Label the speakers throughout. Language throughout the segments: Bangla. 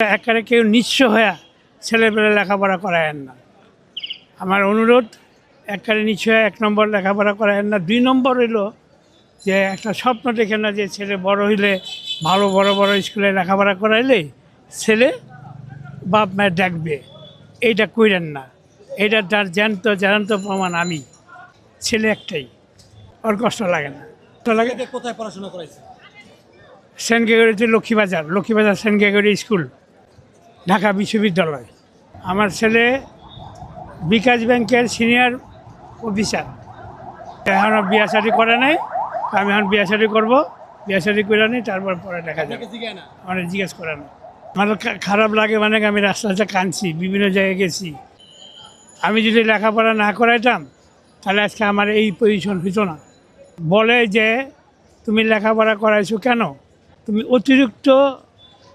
Speaker 1: একেবারে কেউ নিঃস্ব হয়ে ছেলেপেলে লেখাপড়া করায়েন না। আমার অনুরোধ, একেবারে নিঃস্ব হয়ে 1 নম্বর লেখাপড়া করায়েন না। 2 নম্বর হইল যে একটা স্বপ্ন দেখে না যে ছেলে বড় হইলে ভালো বড় বড় স্কুলে লেখাপড়া করাইলে ছেলে বাপ মায়ের ডাকবে, এইটা কইরেন না। এটা তার জ্যান্ত প্রমাণ আমি। ছেলে একটাই, ওর কষ্ট লাগে না।
Speaker 2: কোথায় পড়াশোনা করাইছে?
Speaker 1: সেন্ট গ্রেগরিতে Lakshmibazar saint Gregory school, Dhaka বিশ্ববিদ্যালয়। আমার ছেলে বিকাশ ব্যাংকের সিনিয়র অফিসার। এখনও বিয়া শাদি করে নাই, আমি এখন বিয়া শাদি করবো। বিয়া শাদি করে নিই, তারপর পরে দেখা যাবে। আমার জিজ্ঞেস করে না। আমার খারাপ লাগে, মানে আমি রাস্তাতে কাঁদছি, বিভিন্ন জায়গায় গেছি। আমি যদি লেখাপড়া না করাইতাম তাহলে আজকে আমার এই পজিশন হইতো না। বলে যে তুমি লেখাপড়া করাইছো কেন? তুমি অতিরিক্ত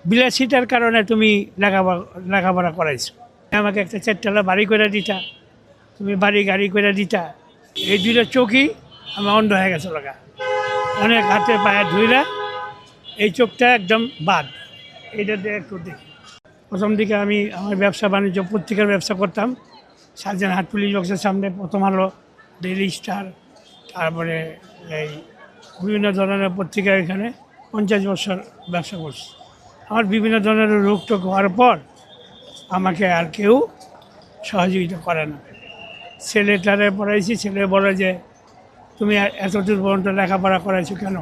Speaker 1: বিলাসিতার কারণে তুমি লেখাপড়া করাইছো। আমাকে একটা 4তলা বাড়ি করে দিতা, তুমি বাড়ি গাড়ি করে দিতা। এই 2টা চোখই আমার অন্ধ হয়ে গেছে লাগা। অনেক হাতে পায়ে ধুইরা এই চোখটা একদম বাদ। এইটাতে একটু দেখি। প্রথম দিকে আমি আমার ব্যবসা বাণিজ্য পত্রিকার ব্যবসা করতাম। শাহজাহানহাট পুলিশ বক্সের সামনে, প্রথম আলো, ডেইলি স্টার, তারপরে এই বিভিন্ন ধরনের পত্রিকা। এখানে 50 বছর ব্যবসা করছি। আমার বিভিন্ন ধরনের রোগ টোগ হওয়ার পর আমাকে আর কেউ সহযোগিতা করে না। ছেলেটারে পড়াইছি, ছেলে বলে যে তুমি এতদূর পর্যন্ত লেখাপড়া করাইছো কেন?